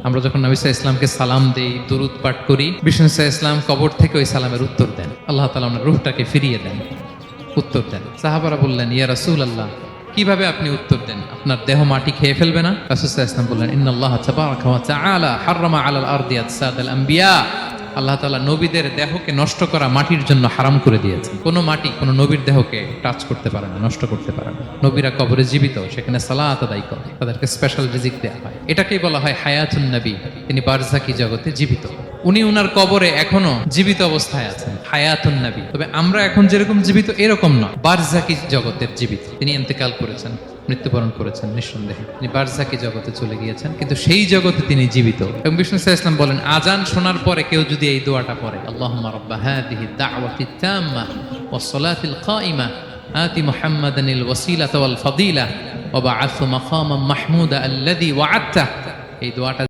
আমরা যখন নবী সাল্লাল্লাহু আলাইহি ইসলামকে সালাম দেই, দুরূদ পাঠ করি, বিষ্ণু সাল্লাল্লাহু আলাইহি ইসলাম কবর থেকে ওই সালামের উত্তর দেন। আল্লাহ তাআলা ওনার রূহটাকে ফিরিয়ে দেন, উত্তর দেন। সাহাবারা বললেন, ইয়া রাসূলুল্লাহ, কিভাবে আপনি উত্তর দেন? আপনার দেহ মাটি খেয়ে ফেলবে না? রাসূল সাল্লাল্লাহু আলাইহি ইসলাম বললেন, ইন্নাল্লাহ তাবারাকা ওয়া তাআলা হাররামা আলাল আরদি আজসাদাল আম্বিয়া। আল্লাহ তাআলা নবীদের দেহকে নষ্ট করা মাটির জন্য হারাম করে দিয়েছেন। কোনো মাটি কোনো নবীর দেহকে টাচ করতে পারে না, নষ্ট করতে পারে না। নবীরা কবরে জীবিত, সেখানে সালাত আদায় করে, তাদেরকে স্পেশাল রিজিক দেওয়া হয়। এটাকেই বলা হয় হায়াতুন নবী। তিনি বারজাকি জগতে জীবিত, উনি উনার কবরে এখনো জীবিত অবস্থায় আছেন, হায়াতুন নবী। তবে আমরা এখন যেরকম জীবিত এরকম নয়, বারজাকি জগতের জীবিত। তিনি ইন্তেকাল করেছেন, মৃত্যুবরণ করেছেন, নিঃসন্দেহে তিনি বারজাকি জগতে চলে গিয়েছেন, কিন্তু সেই জগতে তিনি জীবিত। এবং বিষ্ণু সাল্লাল্লাহু আলাইহি ওয়াসাল্লাম বলেন, আজান শোনার পরে কেউ যদি এই দোয়াটা পড়ে, আল্লাহুম্মা রাব্বা হাযিহি দাওয়াতিত তাম্মা ওয়াস সালাতিল কাইমা আতি মুহাম্মাদানিল ওয়াসিলাতা ওয়াল ফাদিলা ওয়া বা'আথহু মাকামান মাহমুদা আল্লাযী ওয়া'আদতা, এই দোয়াটা